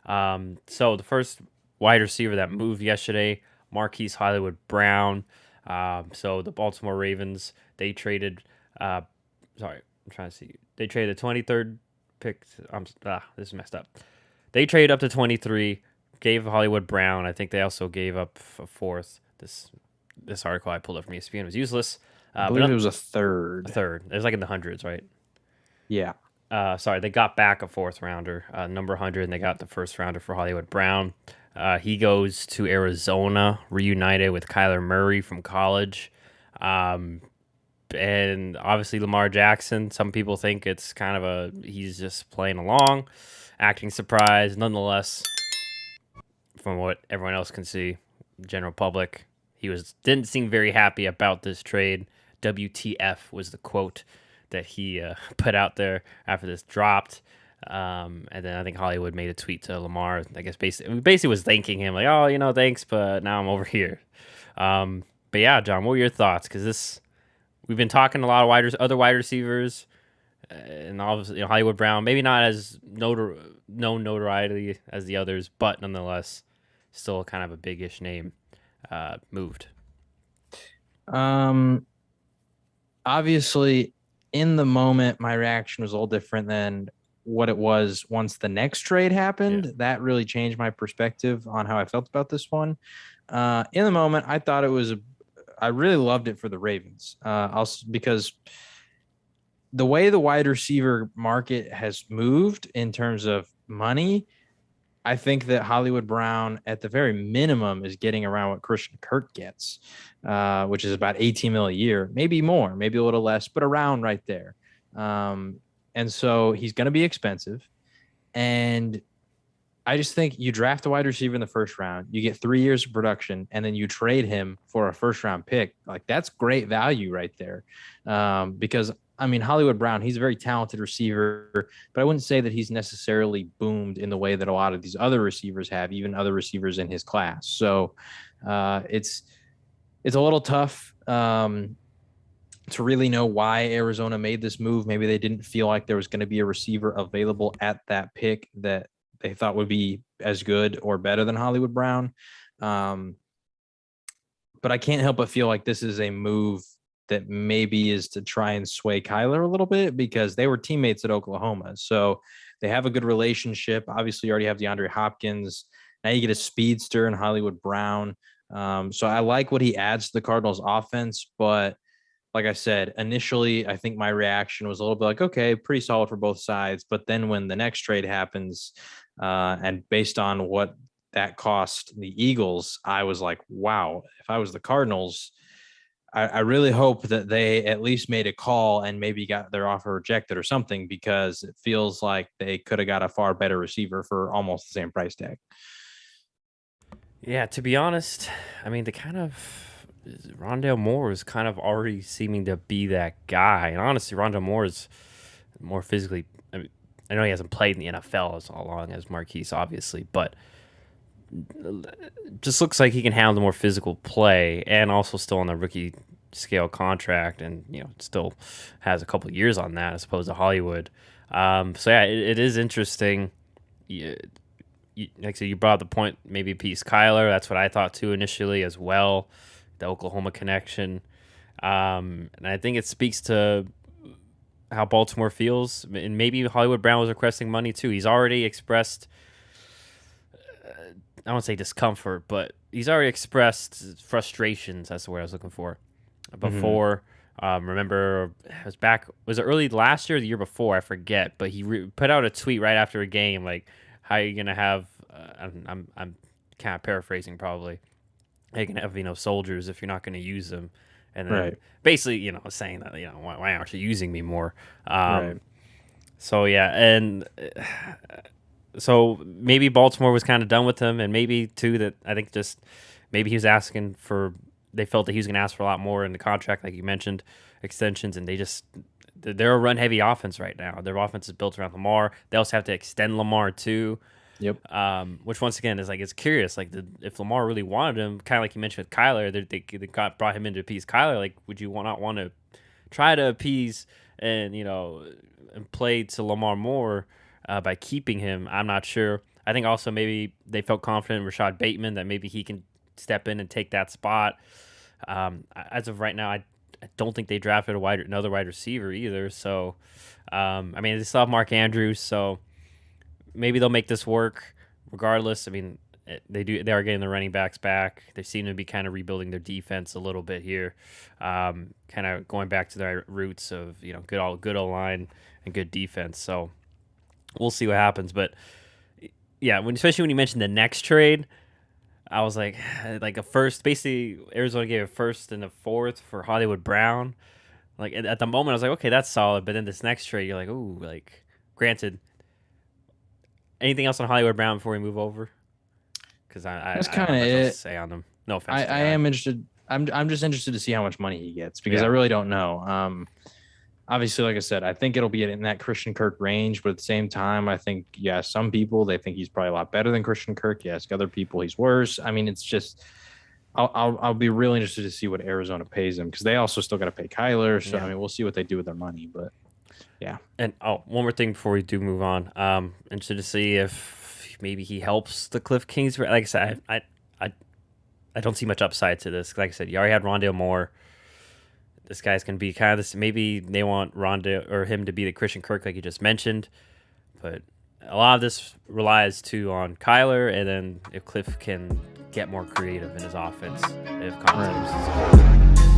So the first wide receiver that moved yesterday, Marquise Hollywood Brown. So the Baltimore Ravens, they traded. Uh, sorry, I'm trying to see. They traded the 23rd pick. This is messed up. They traded up to 23, gave Hollywood Brown. I think they also gave up a fourth. This article I pulled up from ESPN was useless. I But believe it was a a third. third. It was like in the hundreds, right? Yeah. Sorry, they got back a fourth rounder, number 100, and they got the first rounder for Hollywood Brown. He goes to Arizona, reunited with Kyler Murray from college. Um, and obviously Lamar Jackson. Some people think it's kind of he's just playing along, acting surprised. Nonetheless, from what everyone else can see, general public, he didn't seem very happy about this trade. WTF was the quote that he put out there after this dropped. And then I think Hollywood made a tweet to Lamar. I guess basically was thanking him, like, oh, thanks, but now I'm over here. But yeah, John, what were your thoughts? Because we've been talking a lot of other wide receivers, and obviously Hollywood Brown, maybe not as known notoriety as the others, but nonetheless, still kind of a big-ish name. Moved. Um, Obviously, in the moment, my reaction was a little different than what it was once the next trade Yeah. happened. That really changed my perspective on how I felt about this one. In the moment, I thought I really loved it for the Ravens. Because the way the wide receiver market has moved in terms of money, I think that Hollywood Brown, at the very minimum, is getting around what Christian Kirk gets, which is about 18 mil a year, maybe more, maybe a little less, but around right there. And so he's going to be expensive. And I just think you draft a wide receiver in the first round, you get 3 years of production, and then you trade him for a first round pick. Like, that's great value right there. Because I mean, Hollywood Brown, he's a very talented receiver, but I wouldn't say that he's necessarily boomed in the way that a lot of these other receivers have, even other receivers in his class. So it's a little tough to really know why Arizona made this move. Maybe they didn't feel like there was going to be a receiver available at that pick that they thought would be as good or better than Hollywood Brown. Um, but I can't help but feel like this is a move that maybe is to try and sway Kyler a little bit, because they were teammates at Oklahoma. So they have a good relationship. Obviously, you already have DeAndre Hopkins. Now you get a speedster in Hollywood Brown. So I like what he adds to the Cardinals offense, but like I said, initially, I think my reaction was a little bit like, okay, pretty solid for both sides. But then when the next trade happens, and based on what that cost the Eagles, I was like, wow, if I was the Cardinals, I really hope that they at least made a call and maybe got their offer rejected or something, because it feels like they could have got a far better receiver for almost the same price tag. Yeah, to be honest, I mean, the kind of Rondale Moore is kind of already seeming to be that guy. And honestly, Rondale Moore is more physically. I mean, I know he hasn't played in the NFL as long as Marquise, obviously, but just looks like he can handle the more physical play, and also still on the rookie scale contract, and still has a couple of years on that as opposed to Hollywood. So yeah, it is interesting. Like I said, you brought up the point, maybe Peace Kyler. That's what I thought too initially as well. The Oklahoma connection. And I think it speaks to how Baltimore feels. And maybe Hollywood Brown was requesting money too. He's already expressed, I won't say discomfort, but he's already expressed frustrations. That's the word I was looking for. Mm-hmm. Before, remember, was it early last year or the year before? I forget. But he put out a tweet right after a game, like, how are you going to have, I'm kind of paraphrasing probably, how you can have, soldiers if you're not going to use them. And then Right. basically, saying that, why aren't you using me more? Right. So yeah, and so maybe Baltimore was kind of done with him, and maybe too that I think just maybe he was asking for. They felt that he was going to ask for a lot more in the contract, like you mentioned, extensions, and they're a run heavy offense right now. Their offense is built around Lamar. They also have to extend Lamar too, Yep. which once again is like it's curious. Like if Lamar really wanted him, kind of like you mentioned with Kyler, brought him into appease Kyler. Like, would you not want to try to appease and play to Lamar more by keeping him? I'm not sure. I think also maybe they felt confident in Rashad Bateman that maybe he can step in and take that spot. As of right now, I don't think they drafted another wide receiver either. So, I mean, they still have Mark Andrews, so maybe they'll make this work. Regardless, I mean, they are getting the running backs back. They seem to be kind of rebuilding their defense a little bit here, kind of going back to their roots of good O line and good defense. So we'll see what happens. But yeah, especially when you mentioned the next trade, I was like a first. Basically, Arizona gave a first and a fourth for Hollywood Brown. Like at the moment, I was like, okay, that's solid. But then this next trade, you're like, ooh, like granted. Anything else on Hollywood Brown before we move over? Because That's I kind don't of have much else to it. say on him. No offense. I am interested. I'm just interested to see how much money he gets because Yeah. I really don't know. Obviously, like I said, I think it'll be in that Christian Kirk range, but at the same time, I think some people they think he's probably a lot better than Christian Kirk. Yes, other people he's worse. I mean, it's just I'll be really interested to see what Arizona pays him because they also still got to pay Kyler. So I mean, we'll see what they do with their money, but yeah. And one more thing before we do move on. Interested to see if maybe he helps the Cliff Kings. Like I said, I don't see much upside to this. Like I said, you already had Rondale Moore. This guy's gonna be kind of this. Maybe they want Rondale or him to be the Christian Kirk, like you just mentioned. But a lot of this relies too on Kyler, and then if Cliff can get more creative in his offense, if confidence is good.